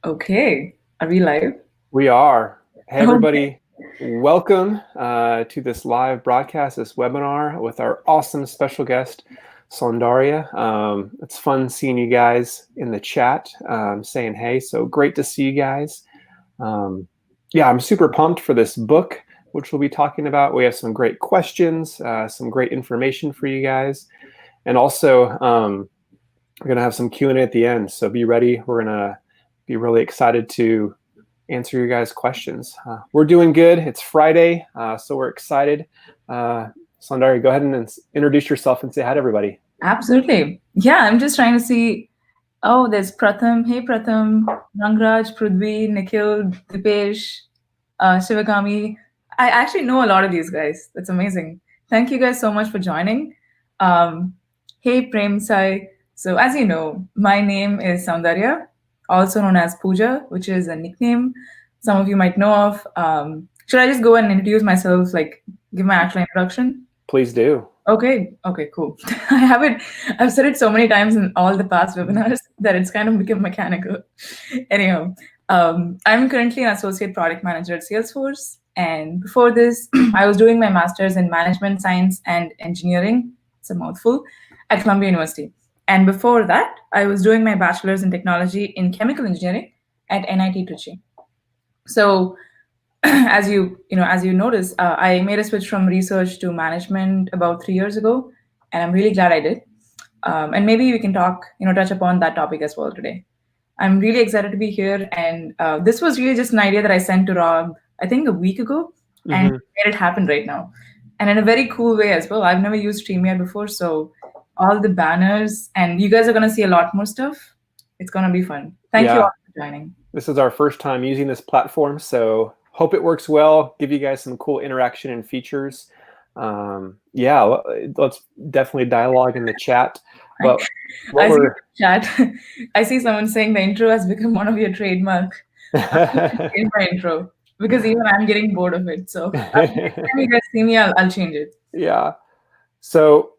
Okay, are we live? We are. Hey, everybody. Welcome to this live broadcast, this webinar with our awesome special guest, Soundarya. It's fun seeing you guys in the chat saying hey, so great to see you guys. Yeah, I'm super pumped for this book, which we'll be talking about. We have some great questions, some great information for you guys. And also, we're going to have some Q&A at the end, so be ready. We're going to be really excited to answer your guys' questions. We're doing good. It's Friday, so we're excited. Soundarya, go ahead and introduce yourself and say hi to everybody. Absolutely. Yeah, I'm just trying to see. Oh, there's Pratham. Hey, Pratham, Rangraj, Prudvi, Nikhil, Dipesh, Shivagami. I actually know a lot of these guys. That's amazing. Thank you guys so much for joining. Hey, Prem Sai. So as you know, my name is Soundarya, also known as Pooja, which is a nickname some of you might know of. Should I just go and introduce myself, like give my actual introduction? Please do. Okay, cool. I've said it so many times in all the past webinars that it's kind of become mechanical. Anyhow, I'm currently an associate product manager at Salesforce. And before this, I was doing my master's in management science and engineering, it's a mouthful, at Columbia University. And before that, I was doing my bachelor's in technology in chemical engineering at NIT Trichy. So as you notice, I made a switch from research to management about 3 years ago, and I'm really glad I did. And maybe we can touch upon that topic as well today. I'm really excited to be here, and this was really just an idea that I sent to Rob, I think a week ago, and made it happen right now, and in a very cool way as well. I've never used StreamYard before, so all the banners, and you guys are going to see a lot more stuff. It's going to be fun. Thank you all for joining. This is our first time using this platform, so hope it works well, give you guys some cool interaction and features. Yeah, let's definitely dialogue in the chat. But I see someone saying the intro has become one of your trademark. In my intro, because even I'm getting bored of it. So if you guys see me, I'll change it. Yeah. So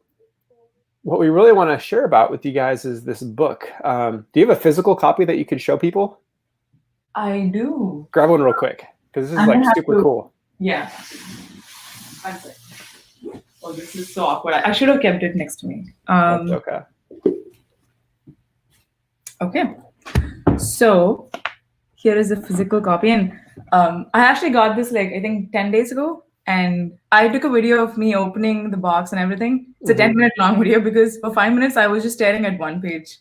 what we really want to share about with you guys is this book. Do you have a physical copy that you could show people? I do. Grab one real quick, because this is like super cool. Yeah. One second. Oh, this is so awkward. I should have kept it next to me. That's okay. Okay. So here is a physical copy, and I actually got this like I think 10 days ago, and I took a video of me opening the box and everything. It's a 10-minute long video because for 5 minutes I was just staring at one page.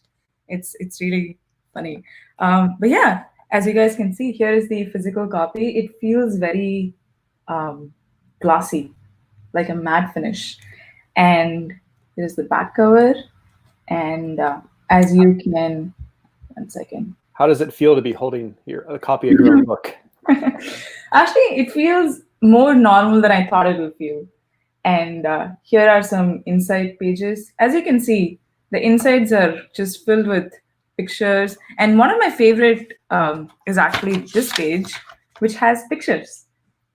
It's really funny. But yeah, as you guys can see, here is the physical copy. It feels very glossy, like a matte finish. And here's the back cover. And as you can, one second. How does it feel to be holding a copy of your own book? Actually, it feels more normal than I thought it would feel. And here are some inside pages. As you can see, the insides are just filled with pictures. And one of my favorite is actually this page, which has pictures.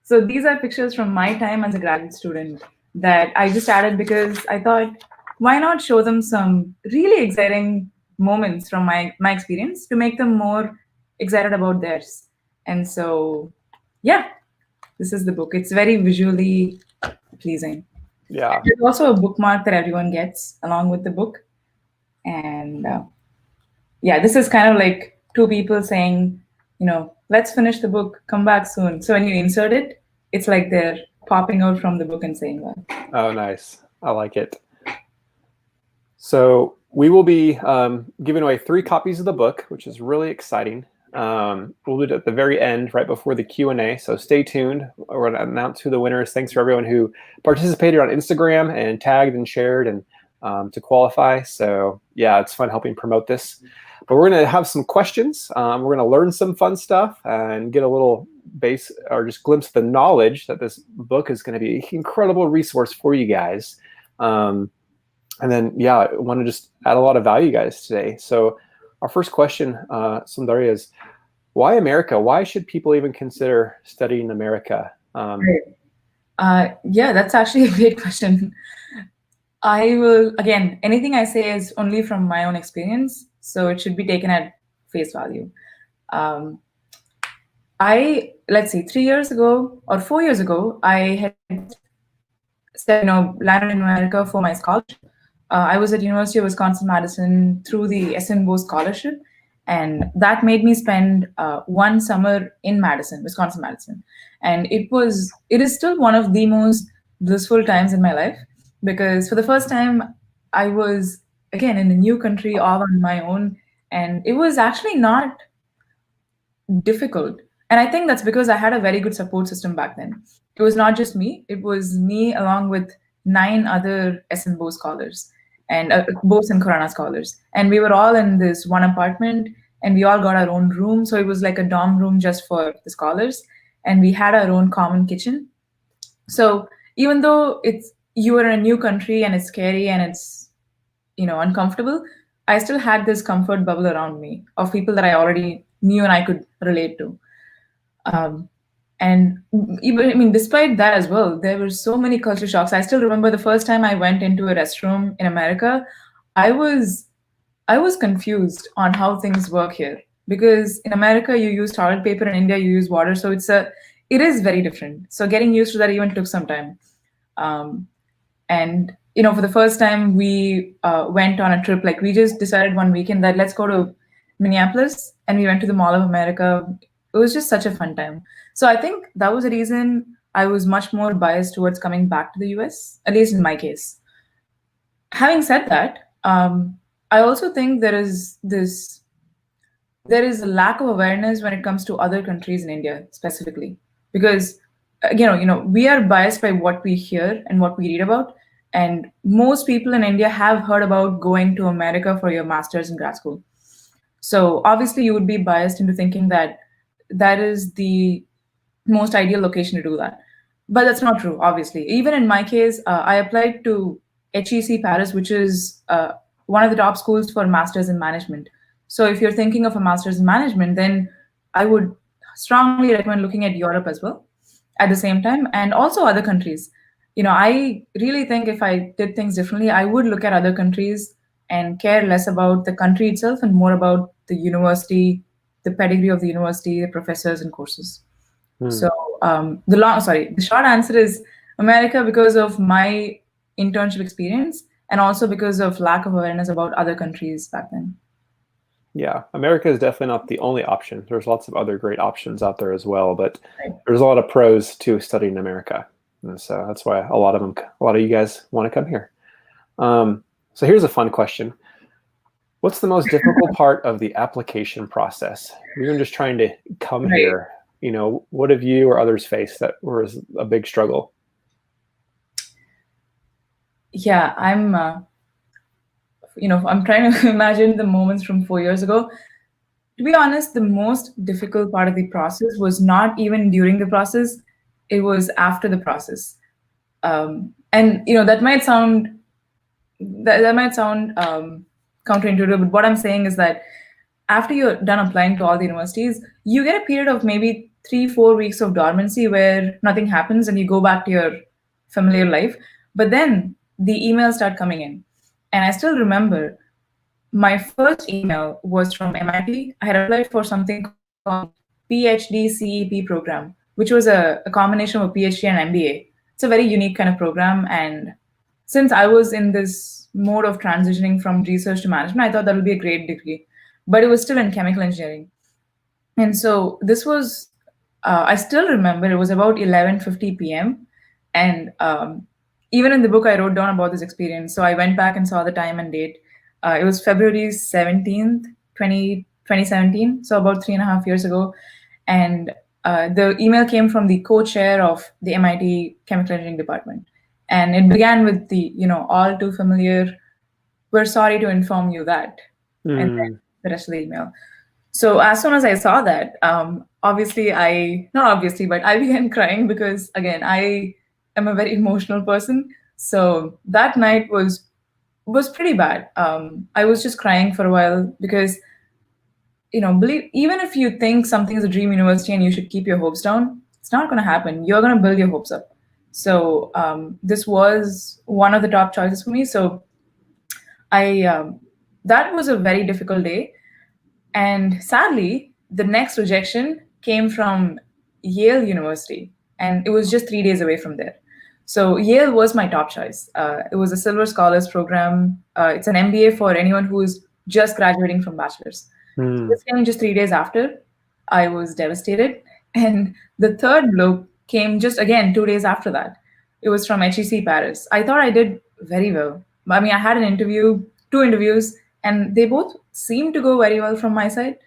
So these are pictures from my time as a graduate student that I just added because I thought, why not show them some really exciting moments from my experience to make them more excited about theirs. And so, yeah, this is the book. It's very visually pleasing. Yeah. There's also a bookmark that everyone gets along with the book. And yeah, this is kind of like two people saying, let's finish the book, come back soon. So when you insert it, it's like they're popping out from the book and saying that. Oh, nice. I like it. So we will be giving away 3 copies of the book, which is really exciting. We'll do it at the very end, right before the Q&A. So stay tuned. We're going to announce who the winner is. Thanks for everyone who participated on Instagram and tagged and shared and to qualify. So yeah, it's fun helping promote this. But we're going to have some questions. We're going to learn some fun stuff and get a little base or just glimpse of the knowledge that this book is going to be an incredible resource for you guys. And then, yeah, I want to just add a lot of value, guys, today. So our first question, Soundarya, is why America? Why should people even consider studying America? Yeah, that's actually a great question. I will, again, anything I say is only from my own experience. so it should be taken at face value. Let's see, 3 years ago or 4 years ago, I had said, landed in America for my scholarship. I was at University of Wisconsin-Madison through the SNBO scholarship, and that made me spend one summer in Madison, Wisconsin-Madison. And it is still one of the most blissful times in my life, because for the first time, I was, again, in a new country all on my own, and it was actually not difficult. And I think that's because I had a very good support system back then. It was not just me, it was me along with 9 other SNBO scholars and Bose and Corona scholars. And we were all in this one apartment, and we all got our own room. So it was like a dorm room just for the scholars. And we had our own common kitchen. So even though you are in a new country and it's scary and it's uncomfortable, I still had this comfort bubble around me of people that I already knew and I could relate to. And even, I mean, despite that as well, there were so many culture shocks. I still remember the first time I went into a restroom in America, I was confused on how things work here, because in America you use toilet paper, in India you use water, so it is very different. So getting used to that even took some time. And for the first time we went on a trip. Like, we just decided one weekend that let's go to Minneapolis, and we went to the Mall of America. It was just such a fun time. So I think that was the reason I was much more biased towards coming back to the US, at least in my case. Having said that, I also think there is a lack of awareness when it comes to other countries in India specifically, because we are biased by what we hear and what we read about, and most people in India have heard about going to America for your master's in grad school. So obviously you would be biased into thinking that that is the most ideal location to do that. But that's not true, obviously. Even in my case, I applied to HEC Paris, which is one of the top schools for masters in management. So if you're thinking of a master's in management, then I would strongly recommend looking at Europe as well at the same time, and also other countries. I really think if I did things differently, I would look at other countries and care less about the country itself and more about the university, the pedigree of the university, the professors and courses. So the short answer is America, because of my internship experience and also because of lack of awareness about other countries back then. Yeah, America is definitely not the only option. There's lots of other great options out there as well, but there's a lot of pros to studying in America. And so that's why a lot of you guys want to come here. So here's a fun question. What's the most difficult part of the application process? You're just trying to come here. What have you or others faced that was a big struggle? Yeah, I'm trying to imagine the moments from 4 years ago. To be honest, the most difficult part of the process was not even during the process, it was after the process. And that might sound counterintuitive, but what I'm saying is that after you're done applying to all the universities, you get a period of maybe 3-4 weeks of dormancy where nothing happens and you go back to your familiar life. But then the emails start coming in. And I still remember my first email was from MIT. I had applied for something called PhD CEP program, which was a combination of a PhD and MBA. It's a very unique kind of program. And since I was in this mode of transitioning from research to management, I thought that would be a great degree. But it was still in chemical engineering. And so this was, I still remember, it was about 11:50 p.m. And even in the book, I wrote down about this experience. So I went back and saw the time and date. It was February 17th, 2017, so about 3.5 years ago. And the email came from the co-chair of the MIT chemical engineering department. And it began with the, all too familiar, "We're sorry to inform you that," and then the rest of the email. So as soon as I saw that, not obviously, but I began crying because, again, I am a very emotional person. So that night was pretty bad. I was just crying for a while because, even if you think something is a dream university and you should keep your hopes down, it's not going to happen. You're going to build your hopes up. So this was one of the top choices for me. So I that was a very difficult day. And sadly, the next rejection came from Yale University, and it was just 3 days away from there. So Yale was my top choice. It was a Silver Scholars program. It's an MBA for anyone who is just graduating from bachelor's. So Hmm. this came just 3 days after. I was devastated. And the third blow came just again 2 days after that. It was from HEC Paris. I thought I did very well. I mean, I had an interview, two interviews, and they both seemed to go very well from my side.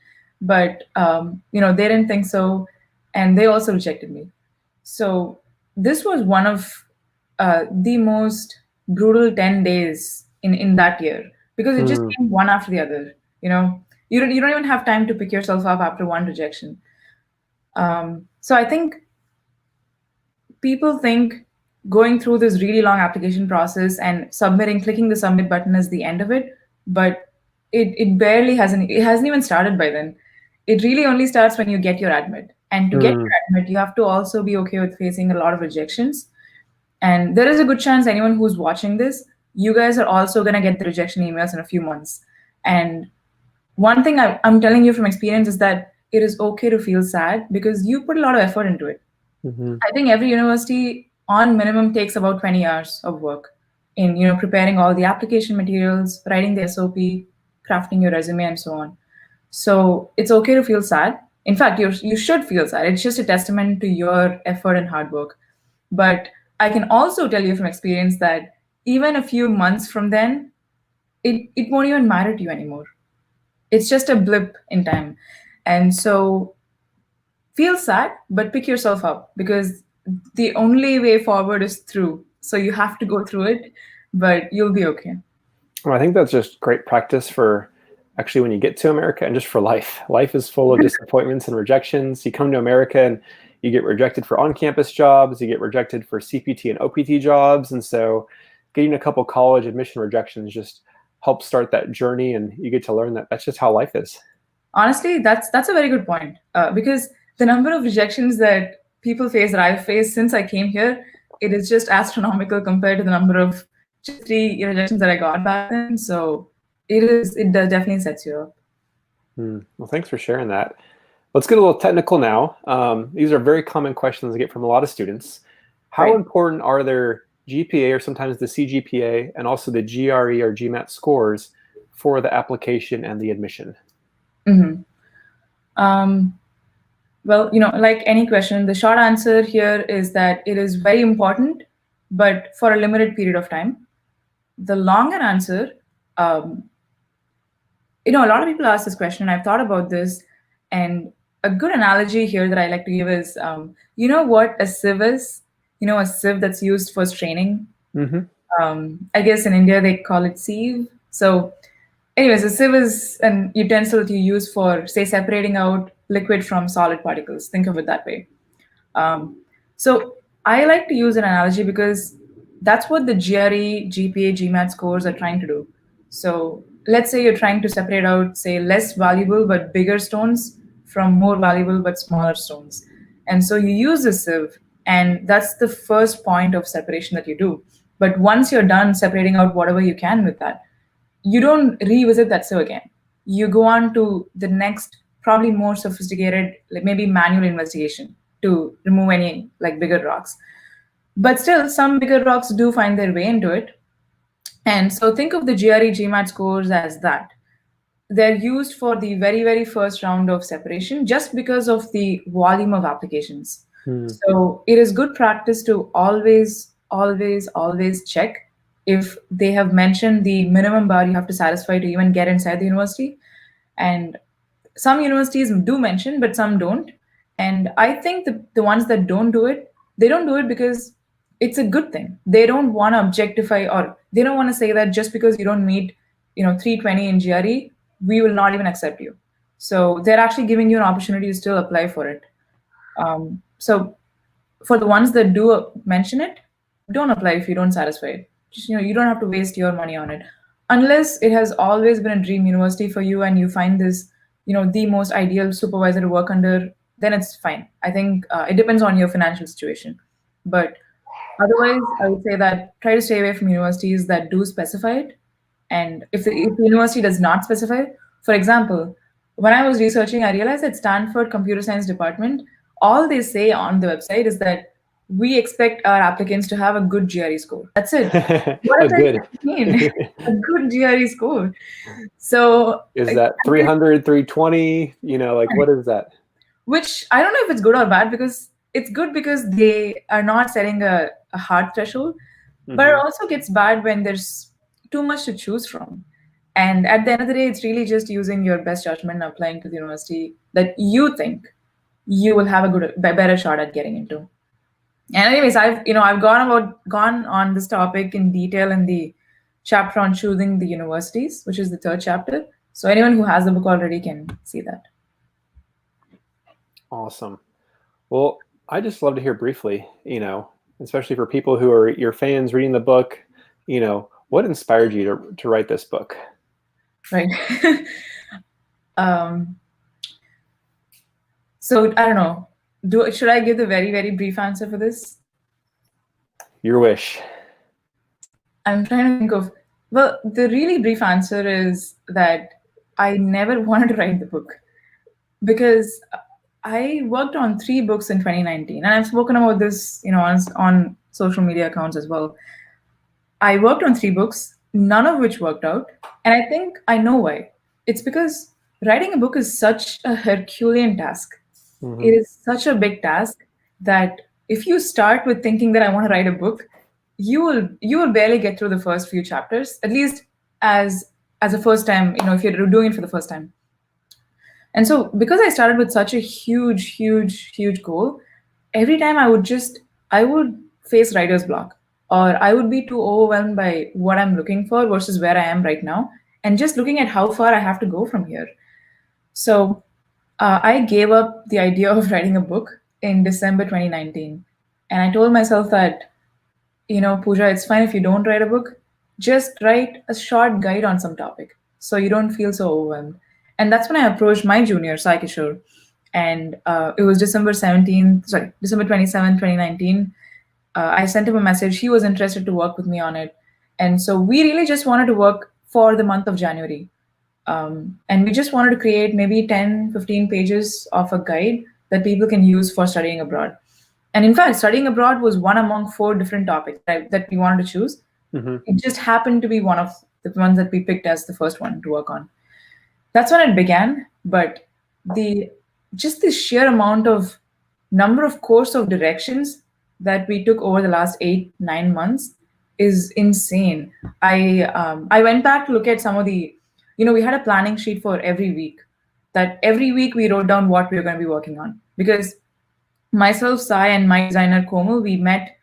But they didn't think so, and they also rejected me. So this was one of the most brutal 10 days in that year, because it just Hmm. came one after the other. You don't even have time to pick yourself up after one rejection. So I think people think going through this really long application process and clicking the submit button is the end of it, but it barely hasn't even started by then. It really only starts when you get your admit. And to get Hmm. your admit, you have to also be okay with facing a lot of rejections. And there is a good chance anyone who's watching this, you guys are also going to get the rejection emails in a few months. And one thing I'm telling you from experience is that it is okay to feel sad because you put a lot of effort into it. Hmm. I think every university on minimum takes about 20 hours of work in preparing all the application materials, writing the SOP, crafting your resume, and so on. So it's okay to feel sad. In fact, you should feel sad. It's just a testament to your effort and hard work. But I can also tell you from experience that even a few months from then, it won't even matter to you anymore. It's just a blip in time. And so feel sad, but pick yourself up because the only way forward is through. So you have to go through it, but you'll be okay. Well, I think that's just great practice for actually when you get to America and just for life. Life is full of disappointments and rejections. You come to America and you get rejected for on-campus jobs, you get rejected for CPT and OPT jobs, and so getting a couple college admission rejections just helps start that journey, and you get to learn that that's just how life is. Honestly, that's a very good point because the number of rejections that people face that I've faced since I came here, it is just astronomical compared to the number of just 3 rejections that I got back then. So definitely sets you up. Well, thanks for sharing that. Let's get a little technical now. These are very common questions I get from a lot of students. How Right. important are their GPA or sometimes the CGPA and also the GRE or GMAT scores for the application and the admission? hmm Um, well, like any question, the short answer here is that it is very important, but for a limited period of time. The longer answer, um, a lot of people ask this question, and I've thought about this. And a good analogy here that I like to give is, what a sieve is? A sieve that's used for straining. Mm-hmm. I guess in India they call it sieve. So, anyways, a sieve is an utensil that you use for, say, separating out liquid from solid particles. Think of it that way. Um, so I like to use an analogy because that's what the GRE, GPA, GMAT scores are trying to do. So let's say you're trying to separate out, say, less valuable but bigger stones from more valuable but smaller stones. And so you use a sieve, and that's the first point of separation that you do. But once you're done separating out whatever you can with that, you don't revisit that sieve again. You go on to the next, probably more sophisticated, like maybe manual investigation to remove any like bigger rocks. But still, some bigger rocks do find their way into it. And so think of the GRE GMAT scores as that. They're used for the very, very first round of separation just because of the volume of applications. Mm. So it is good practice to always, always, always check if they have mentioned the minimum bar you have to satisfy to even get inside the university. And some universities do mention, but some don't. And I think the ones that don't do it, they don't do it because it's a good thing. They don't want to objectify, or they don't want to say that just because you don't meet 320 in GRE, we will not even accept you. So they're actually giving you an opportunity to still apply for it. So for the ones that do mention it, don't apply if you don't satisfy it. Just you don't have to waste your money on it, unless it has always been a dream university for you and you find this the most ideal supervisor to work under. Then it's fine. I think it depends on your financial situation, but otherwise, I would say that try to stay away from universities that do specify it. And if the university does not specify, for example, when I was researching, I realized that Stanford Computer Science Department, all they say on the website is that we expect our applicants to have a good GRE score. That's it. What A does that good. mean? A good GRE score. So, Is that 300, 320? Like what is that? which I don't know if it's good or bad, because it's good because they are not setting a hard threshold, but it Mhm. also gets bad when there's too much to choose from. And at the end of the day, it's really just using your best judgment and applying to the university that you think you will have a better shot at getting into. And anyways, I've gone on this topic in detail in the chapter on choosing the universities, which is the third chapter. So anyone who has the book already can see that. Awesome. Well, I just love to hear briefly, especially for people who are your fans reading the book, what inspired you to write this book? Right. So I don't know. Should I give the very, very brief answer for this? Your wish. I'm trying to think of, well, the really brief answer is that I never wanted to write the book because I worked on 3 books in 2019, and I've spoken about this, on social media accounts as well. I worked on 3 books, none of which worked out, and I think I know why. It's because writing a book is such a Herculean task. It Mhm. is such a big task that if you start with thinking that I want to write a book, you will barely get through the first few chapters, at least as a first time, if you're doing it for the first time. And so because I started with such a huge, huge, huge goal, every time I would face writer's block, or I would be too overwhelmed by what I'm looking for versus where I am right now, and just looking at how far I have to go from here. So I gave up the idea of writing a book in December 2019. And I told myself that, Pooja, it's fine if you don't write a book. Just write a short guide on some topic so you don't feel so overwhelmed. And that's when I approached my junior, Sai Kishore. And it was December 27th, 2019. I sent him a message. He was interested to work with me on it. And so we really just wanted to work for the month of January. And we just wanted to create maybe 10, 15 pages of a guide that people can use for studying abroad. And in fact, studying abroad was one among 4 different topics that we wanted to choose. Mhm. It just happened to be one of the ones that we picked as the first one to work on. That's when it began. But the just the sheer amount of number of course of directions that we took over the last 8, 9 months is insane. I went back to look at some of the, we had a planning sheet for every week. That every week we wrote down what we were going to be working on, because myself, Sai, and my designer Komal, we met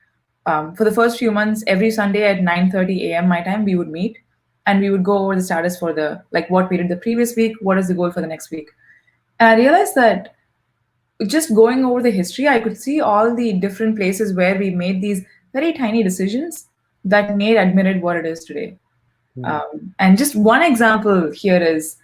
for the first few months every Sunday at 9:30 a.m. my time. We would meet and we would go over the status for the like what we did the previous week, what is the goal for the next week. And I realized that just going over the history, I could see all the different places where we made these very tiny decisions that made Admitted what it is today. Mm. And just one example here is,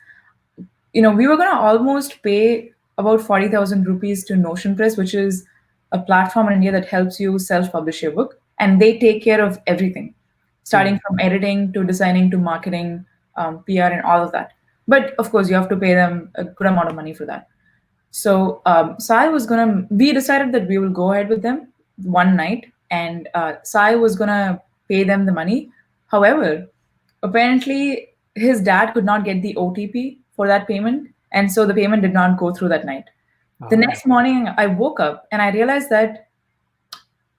we were going to almost pay about 40,000 rupees to Notion Press, which is a platform in India that helps you self-publish your book, and they take care of everything, starting Mm. from editing to designing to marketing, PR, and all of that. But of course, you have to pay them a good amount of money for that. So, we decided that we will go ahead with them one night, and Sai was gonna pay them the money. However, apparently his dad could not get the OTP for that payment, and so the payment did not go through that night. The Oh. next morning, I woke up and I realized that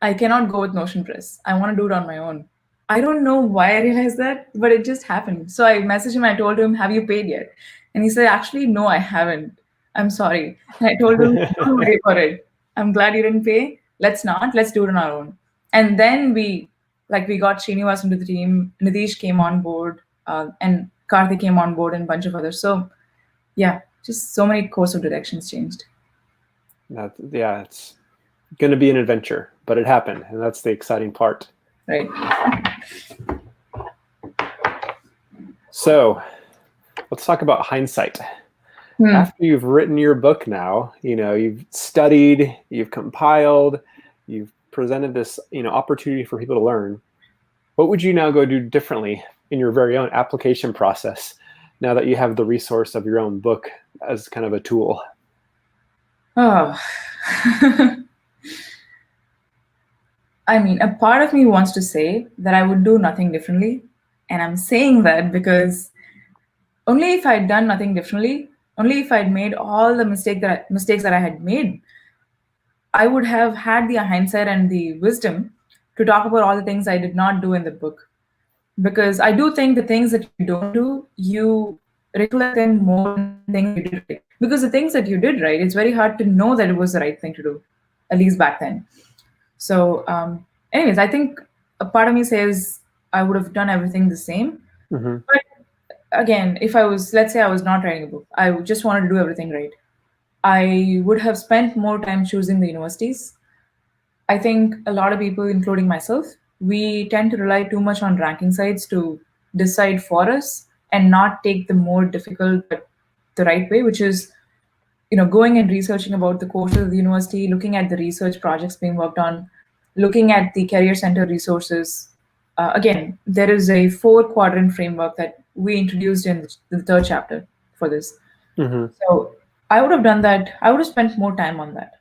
I cannot go with Notion Press. I want to do it on my own. I don't know why I realized that, but it just happened. So I messaged him. I told him, "Have you paid yet?" And he said, "Actually, no, I haven't. I'm sorry." And I told him, "Don't worry for it. I'm glad you didn't pay. Let's not. Let's do it on our own." And then we got Srinivas into the team. Nitish came on board, and Karthik came on board, and a bunch of others. So yeah, just so many course of directions changed. Yeah, it's going to be an adventure, but it happened, and that's the exciting part. Right. So let's talk about hindsight. After you've written your book now, you've studied, you've compiled, you've presented this, opportunity for people to learn. What would you now go do differently in your very own application process now that you have the resource of your own book as kind of a tool? Oh. I mean, a part of me wants to say that I would do nothing differently. And I'm saying that because only if I'd done nothing differently, only if I'd made all the mistakes that I had made, I would have had the hindsight and the wisdom to talk about all the things I did not do in the book. Because I do think the things that you don't do, you recollect them more than things you did right. Because the things that you did right, it's very hard to know that it was the right thing to do, at least back then. So, anyways, I think a part of me says I would have done everything the same. Mm-hmm. But again, if I was, let's say I was not writing a book, I just wanted to do everything right. I would have spent more time choosing the universities. I think a lot of people, including myself, we tend to rely too much on ranking sites to decide for us and not take the more difficult but the right way, which is going and researching about the courses of the university, looking at the research projects being worked on, looking at the career center resources. Again, there is a 4-quadrant framework that we introduced in the third chapter for this. Mm-hmm. So I would have done that. I would have spent more time on that.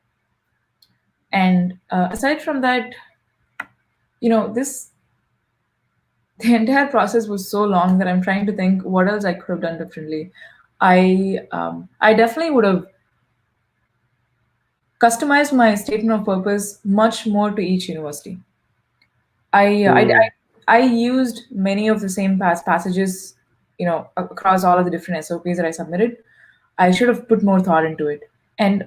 And aside from that, this the entire process was so long that I'm trying to think what else I could have done differently. I definitely would have customized my statement of purpose much more to each university. I used many of the same passages, across all of the different SOPs that I submitted. I should have put more thought into it. And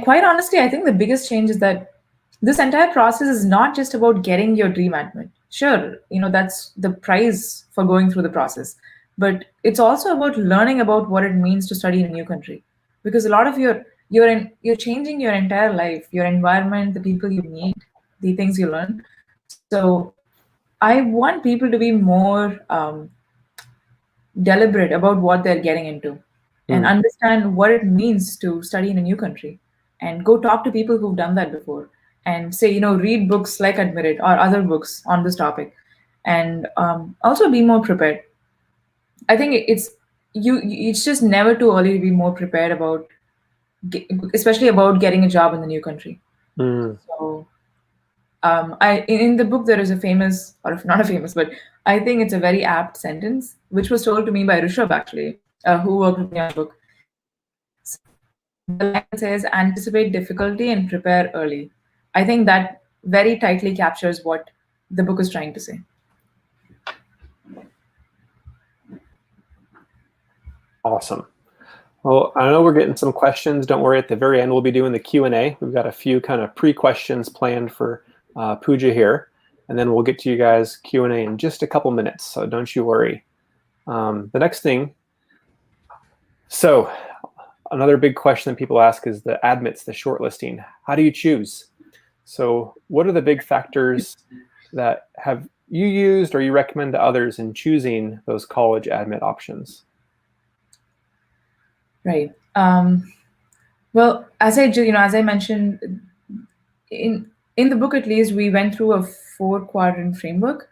quite honestly, I think the biggest change is that this entire process is not just about getting your dream admit. Sure, that's the prize for going through the process. But it's also about learning about what it means to study in a new country. Because a lot of you're changing your entire life, your environment, the people you meet, the things you learn. So I want people to be more deliberate about what they're getting into and understand what it means to study in a new country and go talk to people who've done that before and say, read books like Admit or other books on this topic and also be more prepared. I think it's just never too early to be more prepared about, especially about getting a job in the new country. So in the book there is a famous, or if not a famous, but I think it's a very apt sentence, which was told to me by Rishabh actually, who worked with me on the book. So the line says, "Anticipate difficulty and prepare early." I think that very tightly captures what the book is trying to say. Awesome. Well, I know we're getting some questions. Don't worry, at the very end we'll be doing the Q&A. We've got a few kind of pre-questions planned for Pooja here, and then we'll get to you guys Q&A in just a couple minutes, so don't you worry. The next thing, so another big question that people ask is the admits, the shortlisting. How do you choose? So what are the big factors that have you used or you recommend to others in choosing those college admit options? Right. Well, as I mentioned, in the book at least, we went through a 4-quadrant framework,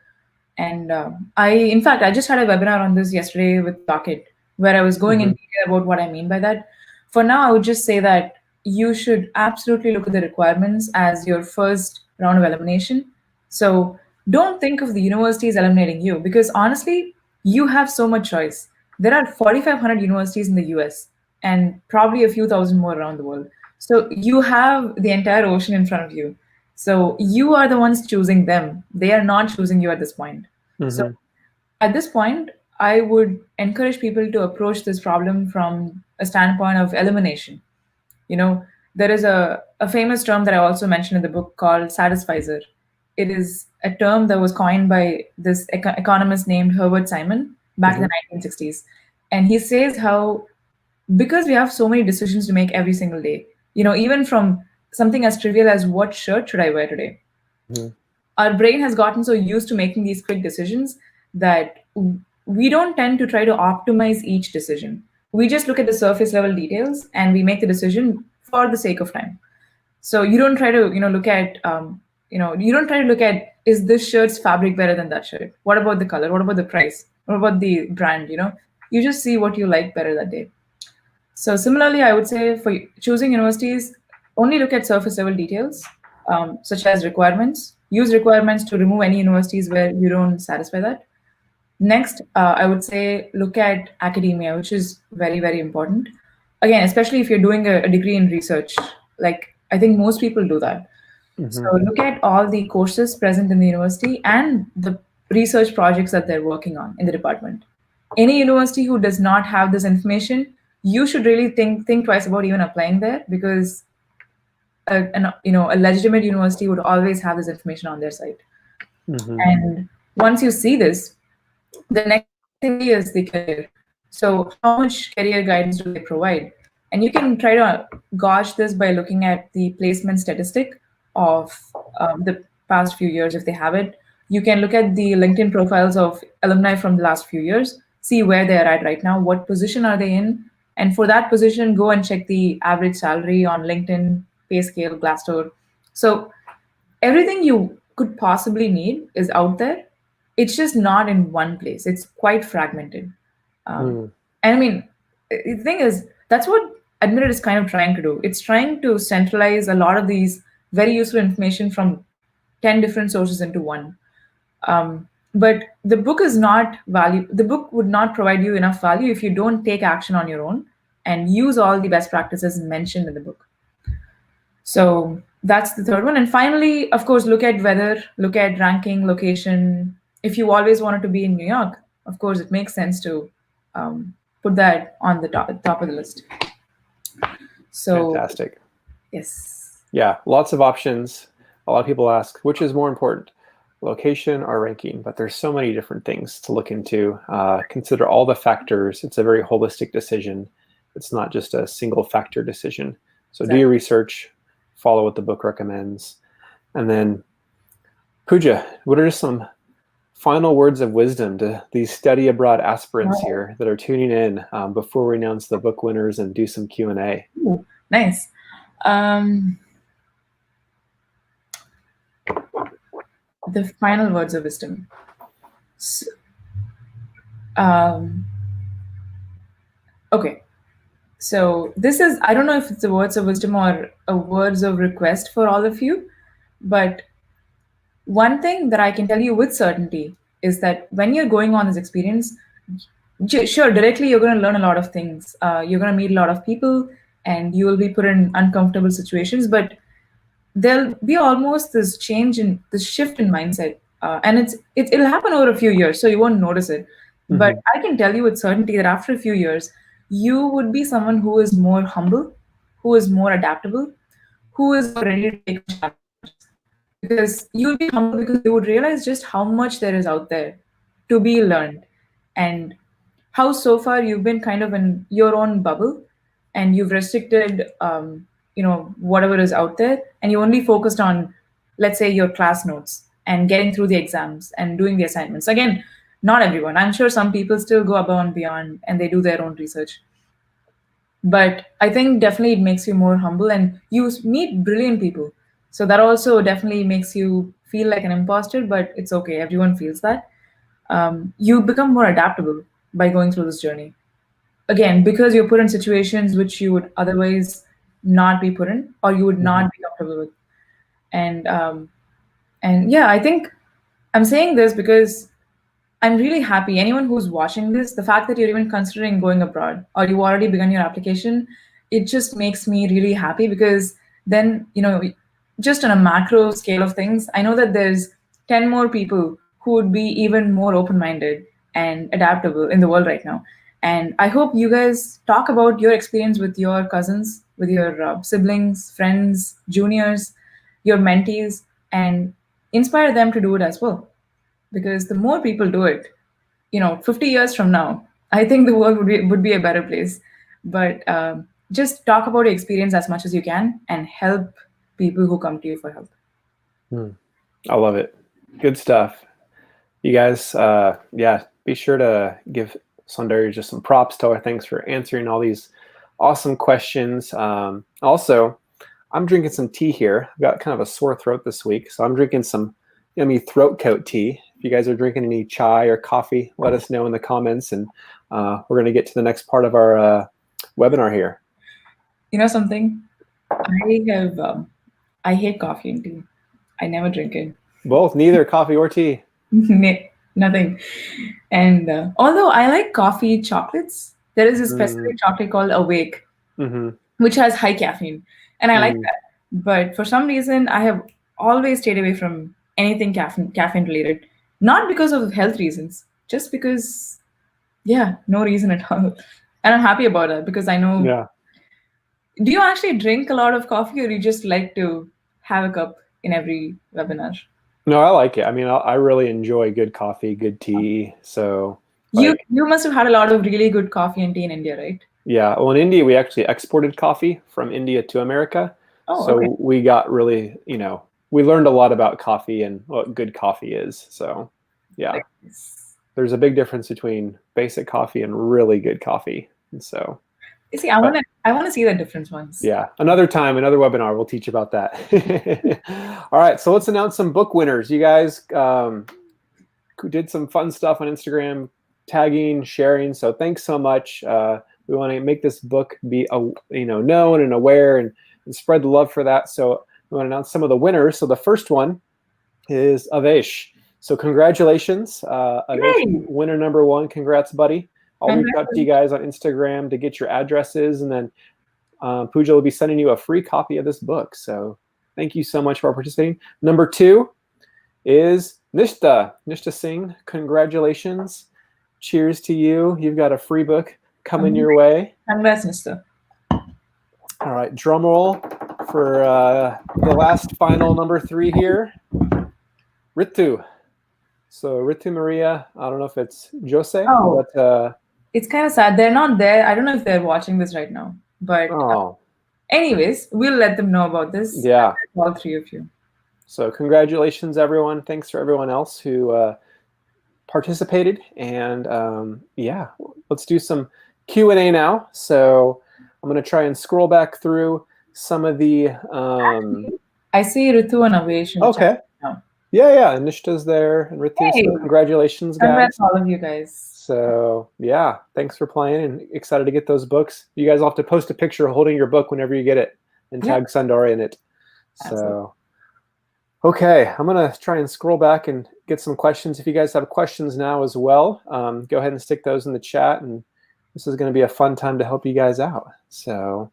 and in fact, I just had a webinar on this yesterday with Docket, where I was going in detail about what I mean by that. For now, I would just say that you should absolutely look at the requirements as your first round of elimination. So don't think of the universities eliminating you, because honestly, you have so much choice. There are 4,500 universities in the US and probably a few thousand more around the world. So you have the entire ocean in front of you. So you are the ones choosing them. They are not choosing you at this point. So at this point, I would encourage people to approach this problem from a standpoint of elimination. There is a famous term that I also mentioned in the book called satisficer. It is a term that was coined by this economist named Herbert Simon back in the 1960s. And he says how, because we have so many decisions to make every single day, even from something as trivial as what shirt should I wear today, our brain has gotten so used to making these quick decisions that we don't tend to try to optimize each decision. We just look at the surface level details and we make the decision for the sake of time. So you don't try to look at is this shirt's fabric better than that shirt? What about the color? What about the price? What about the brand? You just see what you like better that day. So similarly, I would say for choosing universities, only look at surface level details, such as requirements. Use requirements to remove any universities where you don't satisfy that. Next, I would say look at academia, which is very, very important. Again, especially if you're doing a degree in research, like I think most people do that. So look at all the courses present in the university and the research projects that they're working on in the department. Any university who does not have this information, you should really think twice about even applying there, because a legitimate university would always have this information on their site. And once you see this, the next thing really is the career. So how much career guidance do they provide? And you can try to gauge this by looking at the placement statistic of the past few years, if they have it. You can look at the LinkedIn profiles of alumni from the last few years, see where they are at right now, what position are they in, and for that position, go and check the average salary on LinkedIn, Payscale, Glassdoor. So everything you could possibly need is out there. It's just not in one place. It's quite fragmented. And I mean, the thing is, that's what Admitted is kind of trying to do. It's trying to centralize a lot of these very useful information from 10 different sources into one. But the book is not value. The book would not provide you enough value if you don't take action on your own and use all the best practices mentioned in the book. So that's the third one. And finally, of course, look at weather, look at ranking, location. If you always wanted to be in New York, of course, it makes sense to put that on the top of the list. So, fantastic. Yes. Yeah, lots of options. A lot of people ask, which is more important, location or ranking? But there's so many different things to look into. Consider all the factors. It's a very holistic decision. It's not just a single factor decision. So do your research, follow what the book recommends. And then, Pooja, what are some final words of wisdom to these study abroad aspirants here that are tuning in before we announce the book winners and do some Q&A? Ooh, nice. The final words of wisdom. So, okay. So this is, I don't know if it's a words of wisdom or a words of request for all of you, but one thing that I can tell you with certainty is that when you're going on this experience, sure, directly you're going to learn a lot of things. You're going to meet a lot of people and you will be put in uncomfortable situations, but there'll be almost this change in this shift in mindset. And it'll happen over a few years, so you won't notice it. But I can tell you with certainty that after a few years, you would be someone who is more humble, who is more adaptable, who is more ready to take challenges. Because you'll be humble because you would realize just how much there is out there to be learned, and how so far you've been kind of in your own bubble and you've restricted whatever is out there, and you only focused on, let's say, your class notes and getting through the exams and doing the assignments. Again, not everyone. I'm sure some people still go above and beyond and they do their own research. But I think definitely it makes you more humble and you meet brilliant people. So that also definitely makes you feel like an imposter, but it's okay. Everyone feels that. You become more adaptable by going through this journey. Again, because you're put in situations which you would otherwise not be put in, or you would not be comfortable with. And yeah, I think I'm saying this because I'm really happy. Anyone who's watching this, the fact that you're even considering going abroad or you already begun your application, it just makes me really happy, because then, just on a macro scale of things, I know that there's 10 more people who would be even more open-minded and adaptable in the world right now. And I hope you guys talk about your experience with your cousins, with your siblings, friends, juniors, your mentees, and inspire them to do it as well. Because the more people do it, 50 years from now, I think the world would be a better place. But just talk about your experience as much as you can and help people who come to you for help. I love it. Good stuff. You guys, be sure to give Saundarya just some props to her. Thanks for answering all these awesome questions. Also, I'm drinking some tea here. I've got kind of a sore throat this week, so I'm drinking some yummy throat coat tea. If you guys are drinking any chai or coffee, let us know in the comments, and we're going to get to the next part of our webinar here. You know something? I hate coffee and tea. I never drink it. Both, neither coffee or tea. Nothing. And although I like coffee chocolates, there is a specific chocolate called Awake, which has high caffeine, and I like that. But for some reason, I have always stayed away from anything caffeine related. Not because of health reasons, just because, yeah, no reason at all. And I'm happy about that because I know. Yeah. Do you actually drink a lot of coffee, or you just like to have a cup in every webinar? No, I like it. I mean, I really enjoy good coffee, good tea. So You must have had a lot of really good coffee and tea in India, right? Yeah. Well, in India, we actually exported coffee from India to America. Oh, so okay. we got really, we learned a lot about coffee and what good coffee is. So yeah, there's a big difference between basic coffee and really good coffee. And so you see, I want to see the difference once. Yeah, another time, another webinar, we'll teach about that. All right, so let's announce some book winners. You guys did some fun stuff on Instagram, tagging, sharing. So thanks so much. We want to make this book be known and aware and spread the love for that. So we want to announce some of the winners. So the first one is Avesh. So congratulations, Avesh, winner number 1. Congrats, buddy. I'll reach out to you guys on Instagram to get your addresses, and then Pooja will be sending you a free copy of this book. So thank you so much for participating. Number 2 is Nishta Singh. Congratulations. Cheers to you. You've got a free book coming your way. Congrats, Nishta. All right, drum roll for the last final number 3 here. Ritu. So Ritu Maria, I don't know if it's Jose, but it's kind of sad. They're not there. I don't know if they're watching this right now. But anyways, we'll let them know about this. Yeah. All 3 of you. So congratulations, everyone. Thanks for everyone else who participated. And yeah, let's do some Q&A now. So I'm going to try and scroll back through some of the... I see Ritu and Avesh. Okay. Yeah. Nishta's there and Ritu. Hey. So congratulations, guys. Congrats all of you guys. So yeah, thanks for playing and excited to get those books. You guys will have to post a picture holding your book whenever you get it and tag Sundari in it. So, okay, I'm going to try and scroll back and get some questions. If you guys have questions now as well, go ahead and stick those in the chat. And this is going to be a fun time to help you guys out. So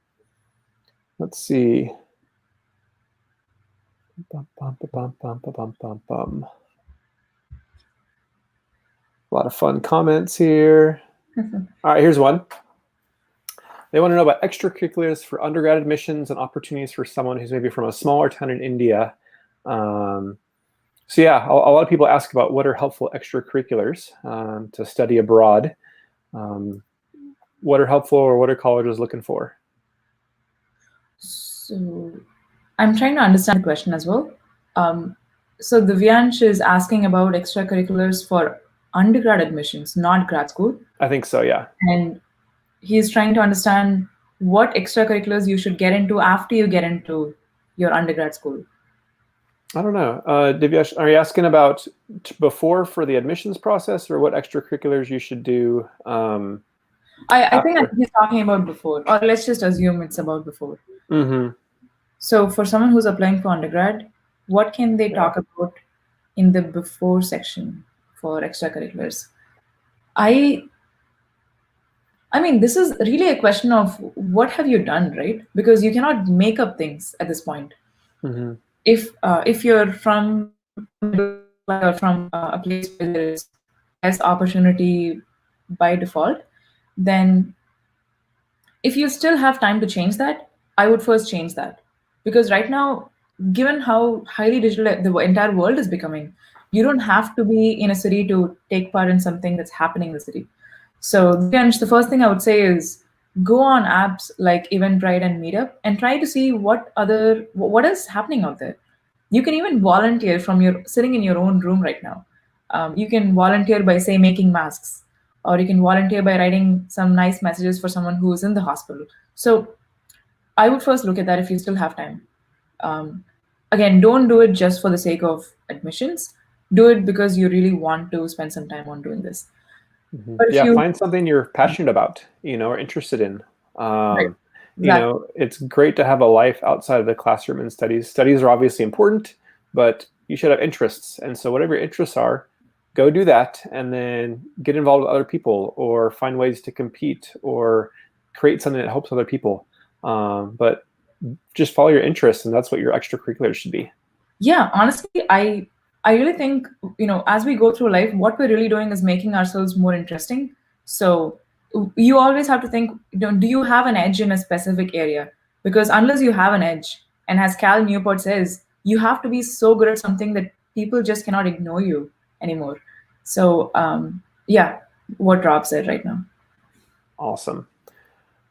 let's see. A lot of fun comments here. All right, here's one. They want to know about extracurriculars for undergrad admissions and opportunities for someone who's maybe from a smaller town in India. So yeah, a lot of people ask about what are helpful extracurriculars to study abroad. What are helpful, or what are colleges looking for? So I'm trying to understand the question as well. So Divyansh is asking about extracurriculars for undergrad admissions, not grad school. I think so, yeah. And he's trying to understand what extracurriculars you should get into after you get into your undergrad school. I don't know. Divyash, are you asking about before for the admissions process, or what extracurriculars you should do? I think he's talking about before, or let's just assume it's about before. Mm-hmm. So for someone who's applying for undergrad, what can they talk about in the before section for extracurriculars? I mean, this is really a question of what have you done, right? Because you cannot make up things at this point. Mm-hmm. If you're from a place where there's less opportunity by default, then if you still have time to change that, I would first change that. Because right now, given how highly digital the entire world is becoming, you don't have to be in a city to take part in something that's happening in the city. So the first thing I would say is go on apps like Eventbrite and Meetup and try to see what is happening out there. You can even volunteer from sitting in your own room right now. You can volunteer by, say, making masks, or you can volunteer by writing some nice messages for someone who is in the hospital. So I would first look at that if you still have time. again, don't do it just for the sake of admissions. Do it because you really want to spend some time on doing this. But if Yeah, you find something you're passionate about, or interested in. right, exactly. It's great to have a life outside of the classroom and studies. Studies are obviously important, but you should have interests. And so whatever your interests are, go do that and then get involved with other people or find ways to compete or create something that helps other people. But just follow your interests, and that's what your extracurriculars should be. Yeah, honestly, I really think, as we go through life, what we're really doing is making ourselves more interesting. So you always have to think, do you have an edge in a specific area? Because unless you have an edge, and as Cal Newport says, you have to be so good at something that people just cannot ignore you anymore. So yeah, what Rob said right now. Awesome.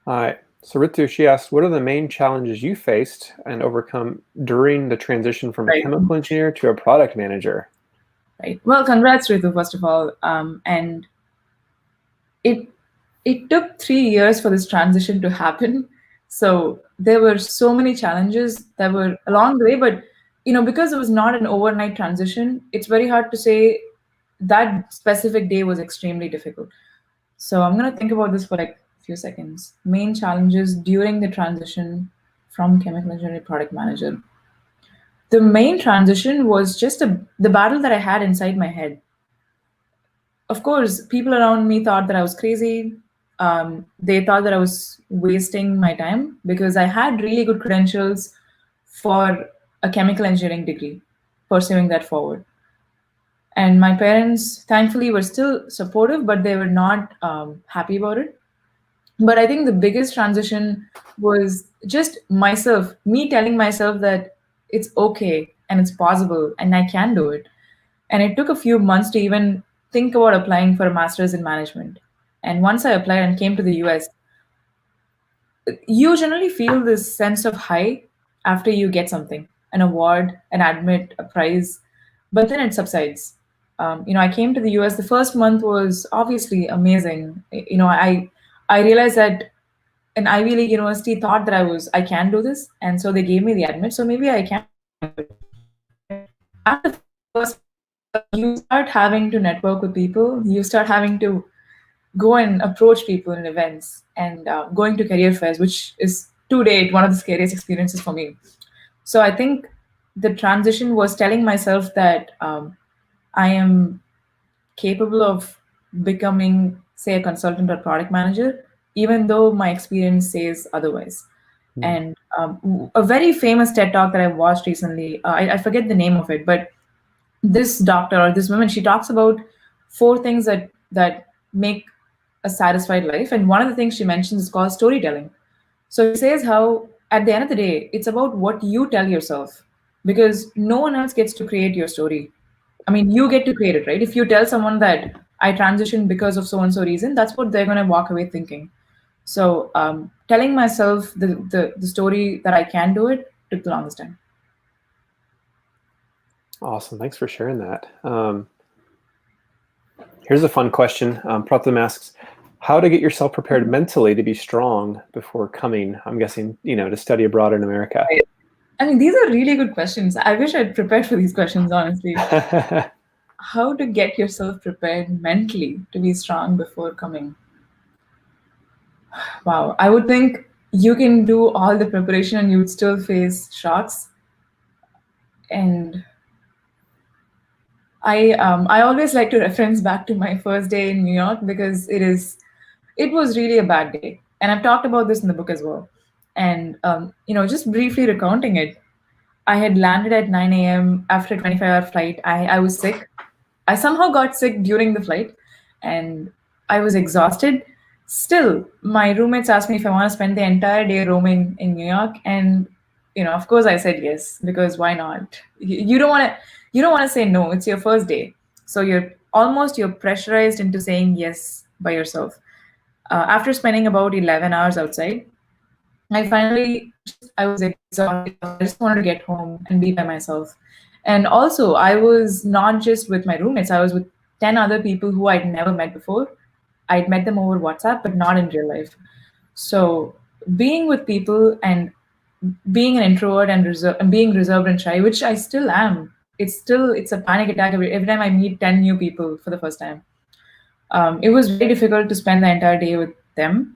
All right. So Ritu, she asked, what are the main challenges you faced and overcome during the transition from a Right. chemical engineer to a product manager? Right. Well, congrats, Ritu, first of all. And it it took 3 years for this transition to happen. So there were so many challenges that were along the way, but because it was not an overnight transition, it's very hard to say that specific day was extremely difficult. So I'm gonna think about this for like a few seconds. Main challenges during the transition from chemical engineer to product manager. The main transition was just the battle that I had inside my head. Of course, people around me thought that I was crazy. They thought that I was wasting my time because I had really good credentials for a chemical engineering degree, pursuing that forward. And my parents, thankfully, were still supportive, but they were not happy about it. But I think the biggest transition was just myself, me telling myself that it's okay and it's possible and I can do it. And it took a few months to even think about applying for a master's in management. And once I applied and came to the US, you generally feel this sense of high after you get something, an award, an admit, a prize, but then it subsides. I came to the US. The first month was obviously amazing. I realized that an Ivy League university thought that I can do this, and so they gave me the admit. So maybe I can. After the first, you start having to network with people. You start having to go and approach people in events and going to career fairs, which is to date one of the scariest experiences for me. So I think the transition was telling myself that I am capable of becoming, say, a consultant or product manager, even though my experience says otherwise. Hmm. And a very famous TED talk that I watched recently, I forget the name of it, but this doctor or this woman, she talks about four things that make a satisfied life, and one of the things she mentions is called storytelling. So she says how at the end of the day it's about what you tell yourself, because no one else gets to create your story. I mean, you get to create it, right? If you tell someone that I transitioned because of so and so reason, that's what they're going to walk away thinking. So telling myself the story that I can do it took the longest time. Awesome. Thanks for sharing that. Here's a fun question. Pratham asks, how to get yourself prepared mentally to be strong before coming, I'm guessing, to study abroad in America. Right. I mean, these are really good questions. I wish I'd prepared for these questions, honestly. How to get yourself prepared mentally to be strong before coming? Wow. I would think you can do all the preparation and you would still face shocks. And I always like to reference back to my first day in New York because it was really a bad day. And I've talked about this in the book as well. And just briefly recounting it, I had landed at 9 a.m. after a 25-hour flight. I was sick. I somehow got sick during the flight and I was exhausted. Still, my roommates asked me if I want to spend the entire day roaming in New York. And, of course I said yes, because why not? You don't want to say no. It's your first day. So you're pressurized into saying yes by yourself. After spending about 11 hours outside, I was exhausted. I just wanted to get home and be by myself. And also, I was not just with my roommates, I was with 10 other people who I'd never met before. I'd met them over WhatsApp, but not in real life. So, being with people and being an introvert and being reserved and shy, which I still am. It's a panic attack every time I meet 10 new people for the first time. It was very difficult to spend the entire day with them.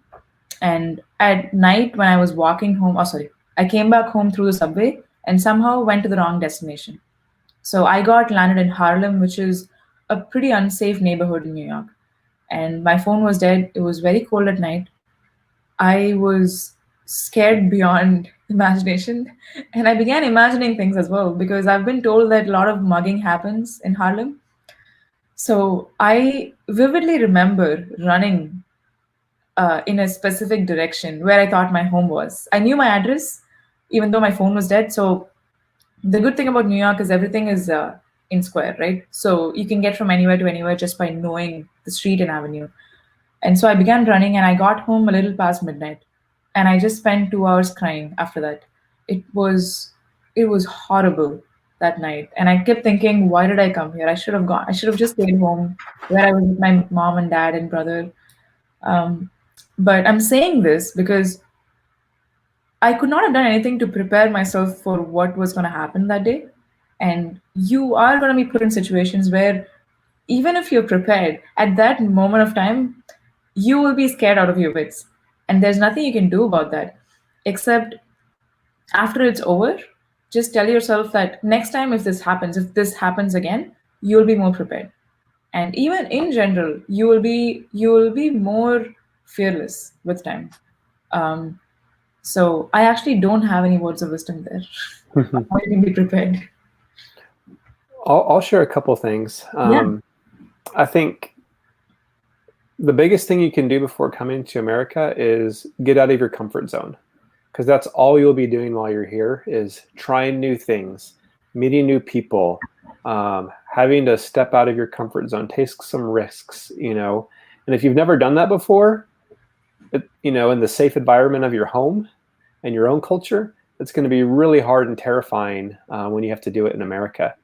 And at night, when I was walking home, oh, sorry, I came back home through the subway and somehow went to the wrong destination. So I got landed in Harlem, which is a pretty unsafe neighborhood in New York. And my phone was dead. It was very cold at night. I was scared beyond imagination. And I began imagining things as well because I've been told that a lot of mugging happens in Harlem. So I vividly remember running in a specific direction where I thought my home was. I knew my address, even though my phone was dead. So the good thing about New York is everything is in square, right? So you can get from anywhere to anywhere just by knowing the street and avenue. And so I began running and I got home a little past midnight. And I just spent 2 hours crying after that. It was it was horrible that night. And I kept thinking, why did I come here? I should have just stayed home where I was with my mom and dad and brother. Um, but I'm saying this because I could not have done anything to prepare myself for what was going to happen that day. And you are going to be put in situations where, even if you're prepared, at that moment of time, you will be scared out of your wits. And there's nothing you can do about that, except after it's over, just tell yourself that next time, if this happens again, you'll be more prepared. And even in general, you will be more fearless with time. Um, so I actually don't have any words of wisdom there. How you can be prepared. I'll share a couple things. Yeah. I think the biggest thing you can do before coming to America is get out of your comfort zone, because that's all you'll be doing while you're here is trying new things, meeting new people, having to step out of your comfort zone, take some risks, And if you've never done that before, in the safe environment of your home and your own culture, it's going to be really hard and terrifying when you have to do it in America.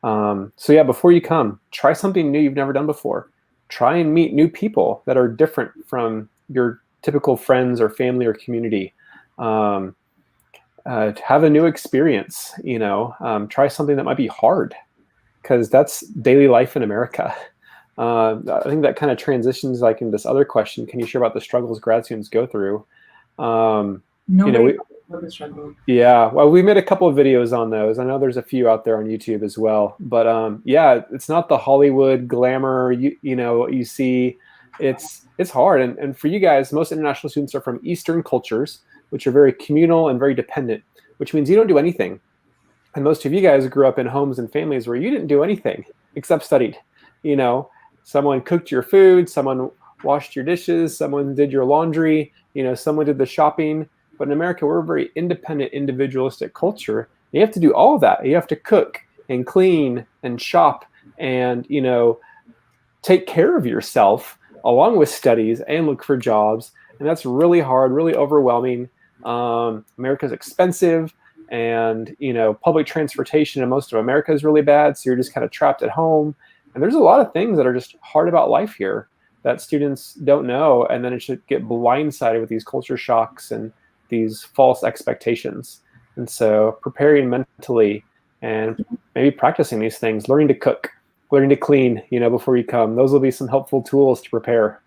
So yeah, before you come, try something new you've never done before. Try and meet new people that are different from your typical friends or family or community. Have a new experience, try something that might be hard, because that's daily life in America. I think that kind of transitions like in this other question. Can you share about the struggles grad students go through? Nobody talks about the struggle. Yeah, well, we made a couple of videos on those. I know there's a few out there on YouTube as well. But yeah, it's not the Hollywood glamour you see. It's hard. And for you guys, most international students are from Eastern cultures, which are very communal and very dependent, which means you don't do anything. And most of you guys grew up in homes and families where you didn't do anything except studied. Someone cooked your food, someone washed your dishes, someone did your laundry, someone did the shopping. But in America, we're a very independent, individualistic culture. You have to do all of that. You have to cook and clean and shop and, take care of yourself along with studies and look for jobs. And that's really hard, really overwhelming. America's expensive, and, public transportation in most of America is really bad. So you're just kind of trapped at home. And there's a lot of things that are just hard about life here that students don't know. And then it should get blindsided with these culture shocks and these false expectations. And so preparing mentally and maybe practicing these things, learning to cook, learning to clean, before you come, those will be some helpful tools to prepare.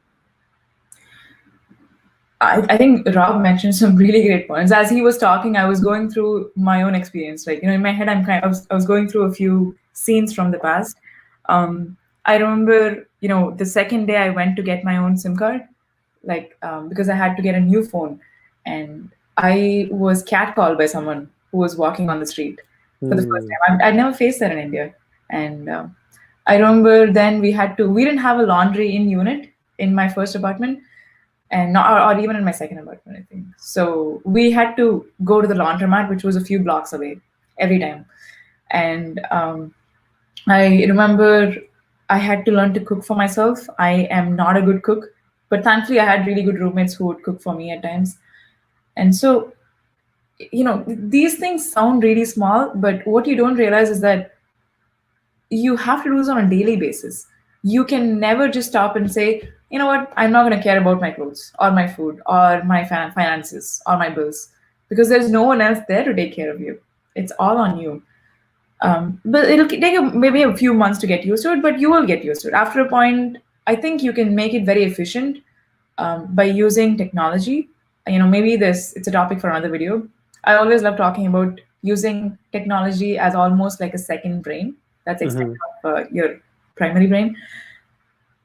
I think Rob mentioned some really great points. As he was talking, I was going through my own experience. Like, in my head, I was going through a few scenes from the past. I remember, the second day I went to get my own SIM card, because I had to get a new phone, and I was catcalled by someone who was walking on the street for the first time. I'd never faced that in India, and I remember then we didn't have a laundry in unit in my first apartment, and not, or even in my second apartment, I think. So we had to go to the laundromat, which was a few blocks away every time. And I remember I had to learn to cook for myself. I am not a good cook, but thankfully I had really good roommates who would cook for me at times. And so, these things sound really small, but what you don't realize is that you have to do this on a daily basis. You can never just stop and say, you know what, I'm not going to care about my clothes or my food or my finances or my bills. because there's no one else there to take care of you. It's all on you. But it'll take maybe a few months to get used to it, but you will get used to it. After a point, I think you can make it very efficient by using technology. Maybe it's a topic for another video. I always love talking about using technology as almost like a second brain. That's extension of your primary brain.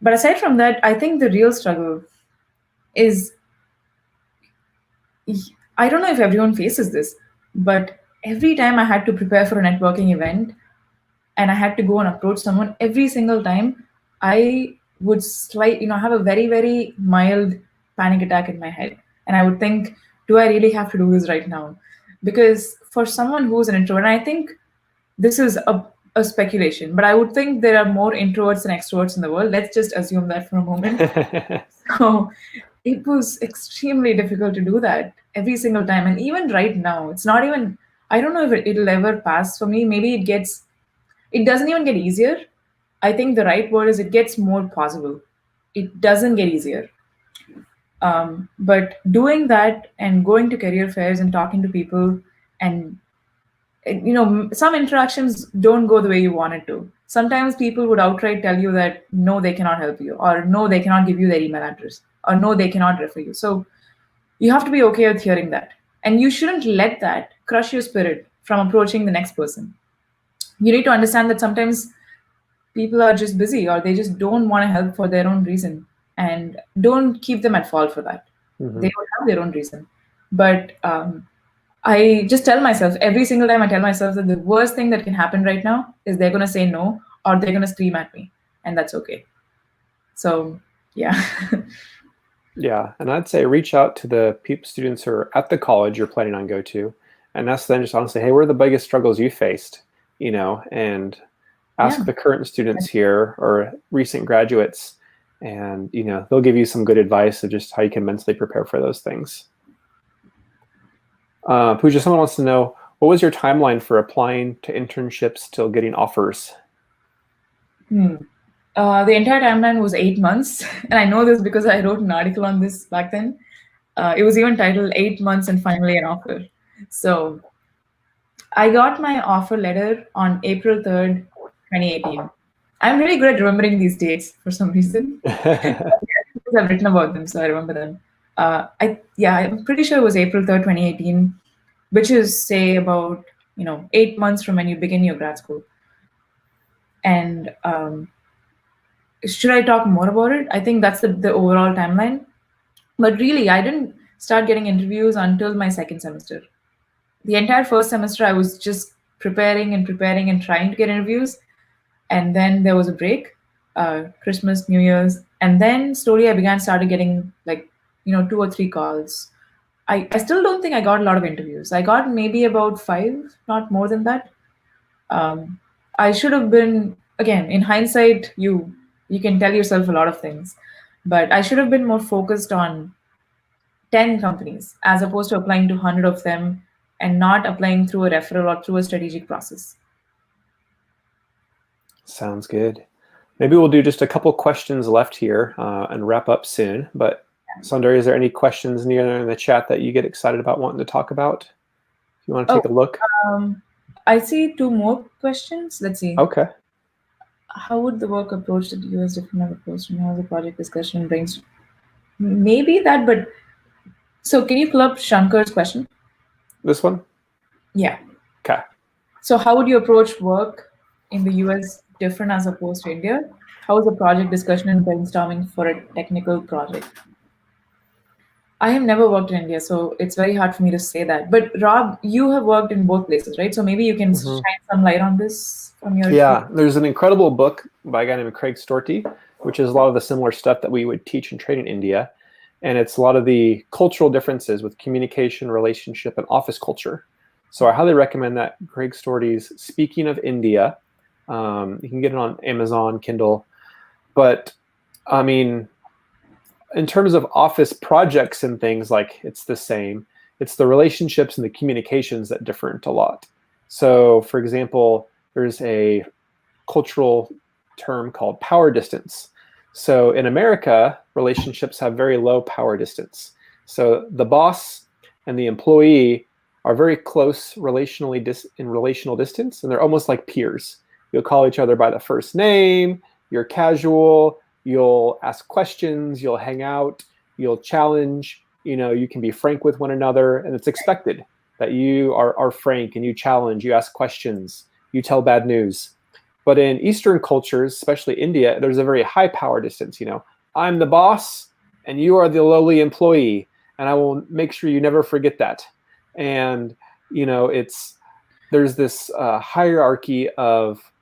But aside from that, I think the real struggle is, I don't know if everyone faces this, but every time I had to prepare for a networking event and I had to go and approach someone, every single time I would have a very, very mild panic attack in my head. And I would think, do I really have to do this right now? Because for someone who's an introvert, and I think this is a speculation, but I would think there are more introverts than extroverts in the world. Let's just assume that for a moment. So it was extremely difficult to do that every single time. And even right now, it's not even, I don't know if it'll ever pass for me. Maybe it doesn't even get easier. I think the right word is it gets more possible. It doesn't get easier. But doing that and going to career fairs and talking to people, and some interactions don't go the way you want it to. Sometimes people would outright tell you that no, they cannot help you, or no, they cannot give you their email address, or no, they cannot refer you. So you have to be okay with hearing that. And you shouldn't let that crush your spirit from approaching the next person. You need to understand that sometimes people are just busy, or they just don't want to help for their own reason. And don't keep them at fault for that. They would have their own reason. But I just tell myself every single time, I tell myself that the worst thing that can happen right now is they're going to say no, or they're going to scream at me. And that's okay. So, yeah. Yeah, and I'd say reach out to the students who are at the college you're planning on go to, and ask them just honestly, hey, what are the biggest struggles you faced? And ask the current students here or recent graduates, and they'll give you some good advice of just how you can mentally prepare for those things. Pooja, someone wants to know, what was your timeline for applying to internships till getting offers? The entire timeline was 8 months. And I know this because I wrote an article on this back then. It was even titled 8 months and finally an offer. So I got my offer letter on April 3rd, 2018. I'm really good at remembering these dates for some reason. I've written about them, so I remember them. I'm pretty sure it was April 3rd, 2018, which is, say, about 8 months from when you begin your grad school. And should I talk more about it? I think that's the overall timeline. But really, I didn't start getting interviews until my second semester. The entire first semester, I was just preparing and trying to get interviews. And then there was a break, Christmas, New Year's. And then slowly I started getting 2 or 3 calls. I still don't think I got a lot of interviews. I got maybe about 5, not more than that. I should have been, again, in hindsight, you can tell yourself a lot of things, but I should have been more focused on 10 companies as opposed to applying to 100 of them and not applying through a referral or through a strategic process. Sounds good. Maybe we'll do just a couple questions left here and wrap up soon. But Sundari, is there any questions in the chat that you get excited about wanting to talk about? If you want to take a look. I see 2 more questions. Let's see. Okay. How would the work approach the US different approach and how the project discussion brings? Maybe that, but so can you pull up Shankar's question? This one? Yeah. Okay. So how would you approach work in the US different as opposed to India? How is the project discussion and brainstorming for a technical project? I have never worked in India, so it's very hard for me to say that. But Rob, you have worked in both places, right? So maybe you can shine some light on this from your experience. There's an incredible book by a guy named Craig Storty, which is a lot of the similar stuff that we would teach and train in India. And it's a lot of the cultural differences with communication, relationship, and office culture. So I highly recommend that. Craig Storty's Speaking of India. You can get it on Amazon, Kindle. But I mean, in terms of office projects and things, it's the same. It's the relationships and the communications that differ a lot. So for example, there's a cultural term called power distance. So in America, relationships have very low power distance. So the boss and the employee are very close in relational distance, and they're almost like peers. You'll call each other by the first name, you're casual, you'll ask questions, you'll hang out, you'll challenge, you can be frank with one another, and it's expected that you are frank and you challenge, you ask questions, you tell bad news. But in Eastern cultures, especially India, there's a very high power distance. I'm the boss and you are the lowly employee, and I will make sure you never forget that. And there's this hierarchy of,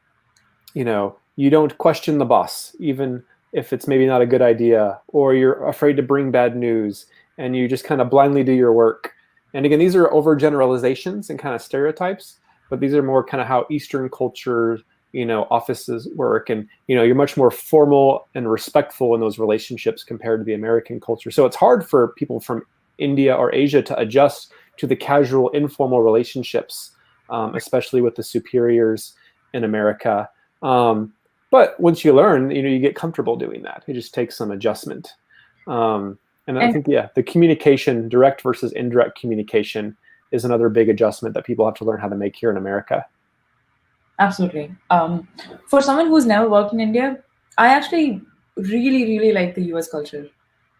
you don't question the boss, even if it's maybe not a good idea, or you're afraid to bring bad news, and you just kind of blindly do your work. And again, these are overgeneralizations and kind of stereotypes, but these are more kind of how Eastern culture, offices work. And, you're much more formal and respectful in those relationships compared to the American culture. So it's hard for people from India or Asia to adjust to the casual, informal relationships, especially with the superiors in America. But once you learn, you get comfortable doing that. It just takes some adjustment. And I think, the communication, direct versus indirect communication, is another big adjustment that people have to learn how to make here in America. Absolutely. For someone who's never worked in India, I actually really, really like the US culture.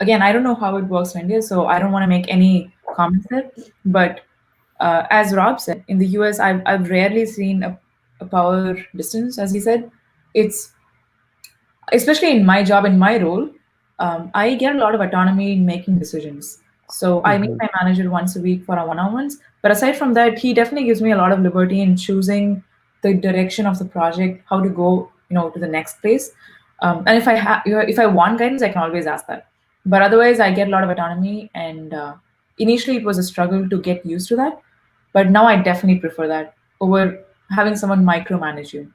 Again, I don't know how it works in India, so I don't want to make any comments there. But as Rob said, in the US, I've rarely seen a power distance, as he said. It's, especially in my job, in my role, I get a lot of autonomy in making decisions. So I meet my manager once a week for our one-on-ones. But aside from that, he definitely gives me a lot of liberty in choosing the direction of the project, how to go, to the next place. And if I want guidance, I can always ask that. But otherwise, I get a lot of autonomy. And initially, it was a struggle to get used to that. But now I definitely prefer that over having someone micromanage you.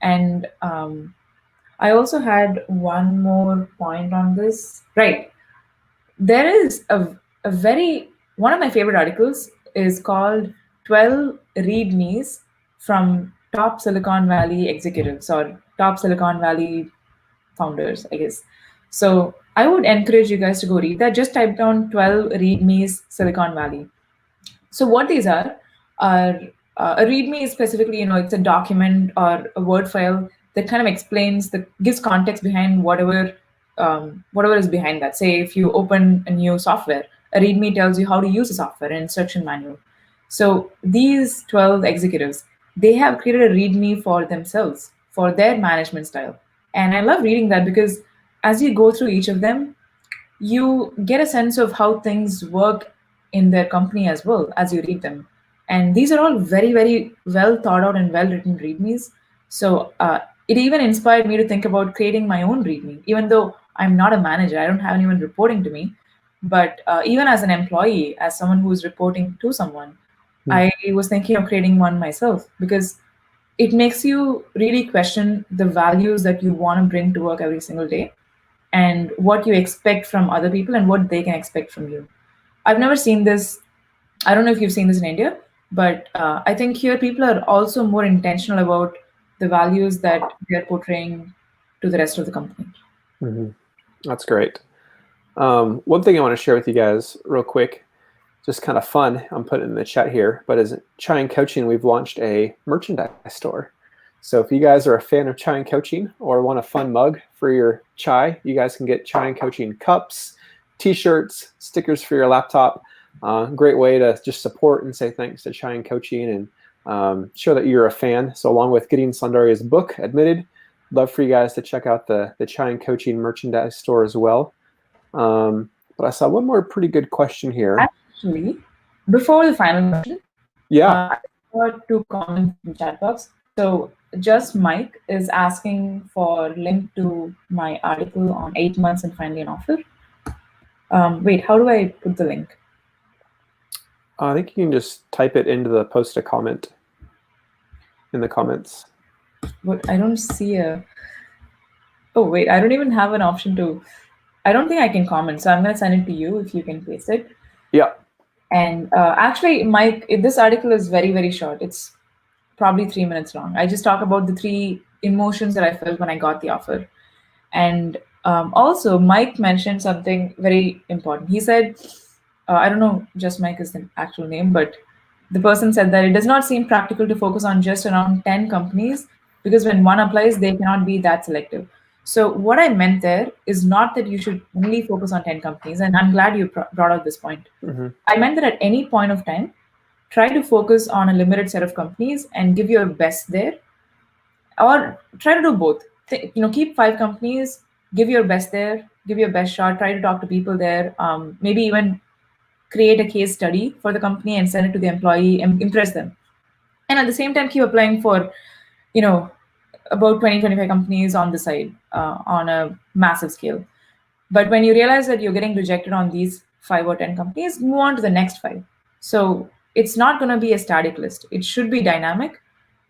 And I also had one more point on this. Right. There is one of my favorite articles is called 12 Readmes from Top Silicon Valley Executives or Top Silicon Valley Founders, I guess. So I would encourage you guys to go read that. Just type down 12 Readmes Silicon Valley. So what these are a README is specifically, it's a document or a Word file that kind of gives context behind whatever is behind that. Say if you open a new software, a README tells you how to use the software, an instruction manual. So these 12 executives, they have created a README for themselves, for their management style. And I love reading that because as you go through each of them, you get a sense of how things work in their company as well as you read them. And these are all very, very well thought out and well written READMEs. So it even inspired me to think about creating my own README, even though I'm not a manager, I don't have anyone reporting to me. But even as an employee, as someone who is reporting to someone, I was thinking of creating one myself because it makes you really question the values that you want to bring to work every single day and what you expect from other people and what they can expect from you. I've never seen this. I don't know if you've seen this in India, but I think here people are also more intentional about the values that they're portraying to the rest of the company. That's great. One thing I want to share with you guys real quick, just kind of fun, I'm putting it in the chat here, but as Chai and Coaching, we've launched a merchandise store. So if you guys are a fan of Chai and Coaching or want a fun mug for your chai, you guys can get Chai and Coaching cups, t-shirts, stickers for your laptop. Great way to just support and say thanks to Chai and Coaching and show that you're a fan. So along with getting Sandaria's book, Admitted, love for you guys to check out the Chai and Coaching merchandise store as well. But I saw one more pretty good question here. Actually, before the final question, I got 2 comments in the chat box. So Just Mike is asking for link to my article on 8 months and finally an offer. Wait, how do I put the link? I think you can just type it into the post a comment in the comments. But I don't see a... Oh, wait, I don't even have an option to... I don't think I can comment, so I'm going to send it to you if you can paste it. Yeah. And actually, Mike, this article is very, very short. It's probably 3 minutes long. I just talk about the 3 emotions that I felt when I got the offer. And also, Mike mentioned something very important. He said, I don't know, Just Mike is the actual name, but The person said that it does not seem practical to focus on just around 10 companies because when one applies, they cannot be that selective. So, what I meant there is not that you should only focus on 10 companies, and I'm glad you brought out this point. I meant that at any point of time, try to focus on a limited set of companies and give your best there, or try to do both. Keep 5 companies, give your best there, give your best shot, try to talk to people there, maybe even create a case study for the company and send it to the employee and impress them. And at the same time, keep applying for, about 20, 25 companies on the side on a massive scale. But when you realize that you're getting rejected on these 5 or 10 companies, move on to the next 5. So it's not going to be a static list. It should be dynamic.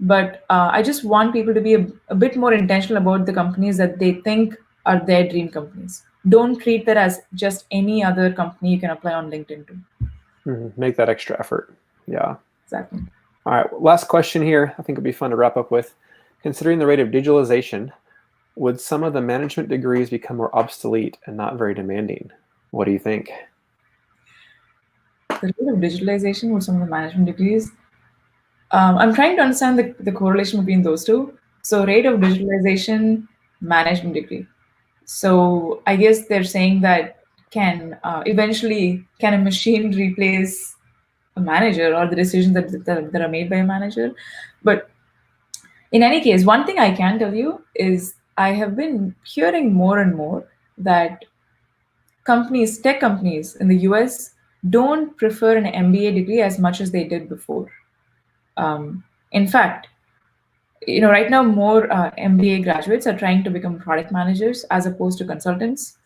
But I just want people to be a bit more intentional about the companies that they think are their dream companies. Don't treat that as just any other company you can apply on LinkedIn to. Make that extra effort. Yeah. Exactly. All right. Last question here. I think it'd be fun to wrap up with. Considering the rate of digitalization, would some of the management degrees become more obsolete and not very demanding? What do you think? The rate of digitalization with some of the management degrees. I'm trying to understand the correlation between those two. So, rate of digitalization, management degree. So, I guess they're saying that can a machine replace a manager or the decisions that are made by a manager? But in any case, one thing I can tell you is I have been hearing more and more that tech companies in the US don't prefer an MBA degree as much as they did before. In fact, right now more MBA graduates are trying to become product managers as opposed to consultants,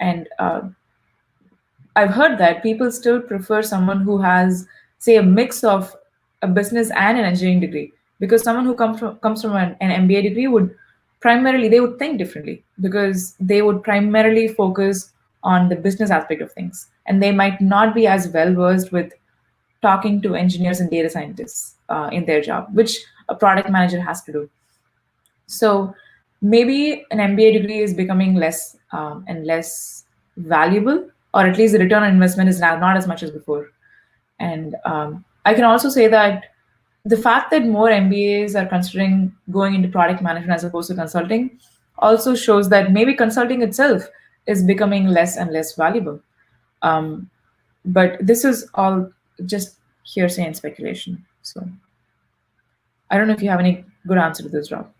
and I've heard that people still prefer someone who has, say, a mix of a business and an engineering degree, because someone who comes from an MBA degree they would think differently, because they would primarily focus on the business aspect of things, and they might not be as well versed with talking to engineers and data scientists in their job, which a product manager has to do. So maybe an MBA degree is becoming less and less valuable, or at least the return on investment is now not as much as before. And I can also say that the fact that more MBAs are considering going into product management as opposed to consulting also shows that maybe consulting itself is becoming less and less valuable. But this is all just hearsay and speculation. So I don't know if you have any good answer to this, Rob.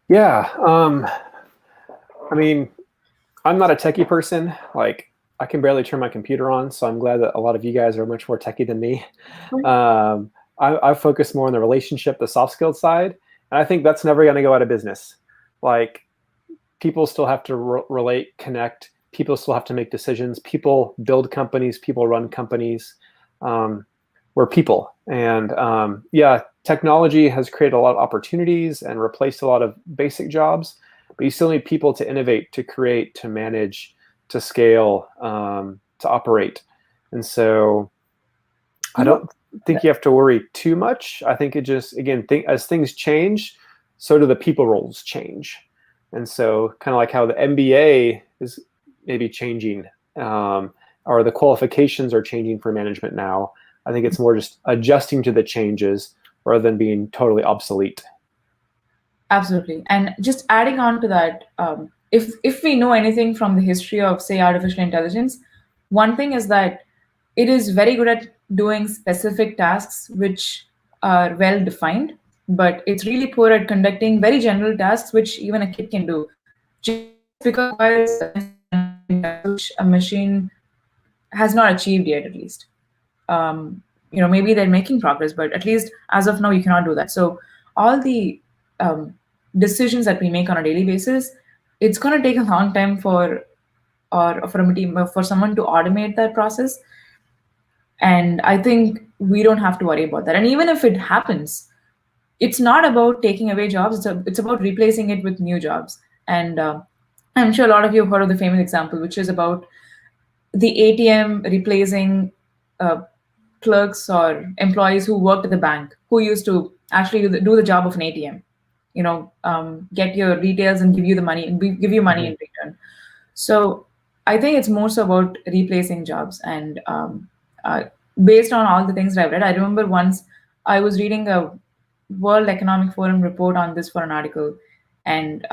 Yeah. I mean, I'm not a techie person. Like, I can barely turn my computer on, so I'm glad that a lot of you guys are much more techie than me. I focus more on the relationship, the soft skills side, and I think that's never going to go out of business. Like, people still have to relate, connect. People still have to make decisions. People build companies. People run companies. We're people, and yeah, technology has created a lot of opportunities and replaced a lot of basic jobs, but you still need people to innovate, to create, to manage, to scale, to operate. And so I don't think you have to worry too much. I think it just, again, as things change, so do the people roles change. And so kind of like how the MBA is maybe changing, or the qualifications are changing for management now. I think it's more just adjusting to the changes rather than being totally obsolete. Absolutely. And just adding on to that, if we know anything from the history of, say, artificial intelligence, one thing is that it is very good at doing specific tasks which are well defined, but it's really poor at conducting very general tasks which even a kid can do, just because it requires which a machine has not achieved yet, at least. Maybe they're making progress, but at least as of now, you cannot do that. So all the decisions that we make on a daily basis, it's going to take a long time for someone to automate that process. And I think we don't have to worry about that. And even if it happens, it's not about taking away jobs. It's about replacing it with new jobs. And I'm sure a lot of you have heard of the famous example, which is about the ATM replacing clerks or employees who worked at the bank, who used to actually do the job of an ATM. Get your details and give you the money, give you money in return. So I think it's more so about replacing jobs, and based on all the things that I've read. I remember once I was reading a World Economic Forum report on this for an article, and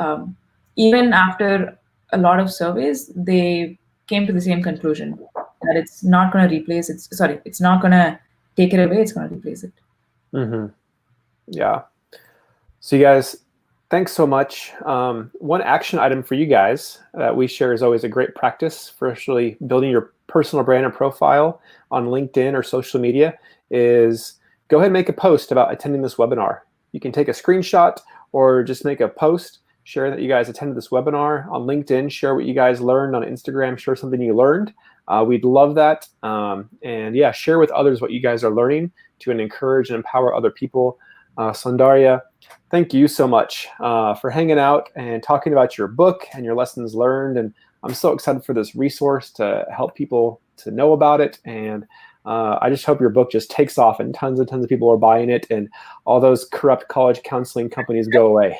even after a lot of surveys, they came to the same conclusion that it's not going to replace it. Sorry, it's not going to take it away. It's going to replace it. Mm-hmm. Yeah. So you guys, thanks so much. One action item for you guys that we share is always a great practice for actually building your personal brand and profile on LinkedIn or social media is go ahead and make a post about attending this webinar. You can take a screenshot or just make a post, share that you guys attended this webinar on LinkedIn, share what you guys learned on Instagram, share something you learned. We'd love that. And yeah, share with others what you guys are learning to encourage and empower other people. Soundarya, thank you so much for hanging out and talking about your book and your lessons learned. And I'm so excited for this resource to help people to know about it. And I just hope your book just takes off and tons of people are buying it and all those corrupt college counseling companies go away.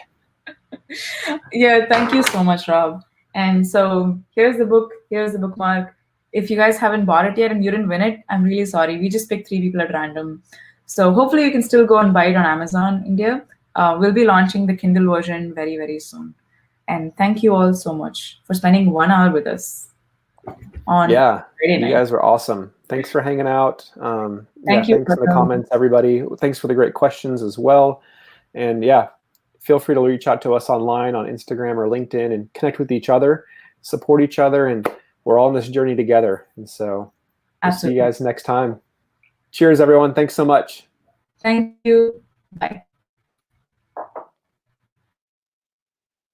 Yeah, thank you so much, Rob. And so here's the book. Here's the bookmark. If you guys haven't bought it yet and you didn't win it, I'm really sorry. We just picked 3 people at random. So hopefully you can still go and buy it on Amazon India. We'll be launching the Kindle version very, very soon. And thank you all so much for spending 1 hour with us on Friday night. You guys were awesome. Thanks for hanging out. Thank you thanks for the comments, everybody. Thanks for the great questions as well. And yeah, feel free to reach out to us online on Instagram or LinkedIn and connect with each other, support each other, and we're all on this journey together. And so we'll see you guys next time. Cheers, everyone. Thanks so much. Thank you. Bye.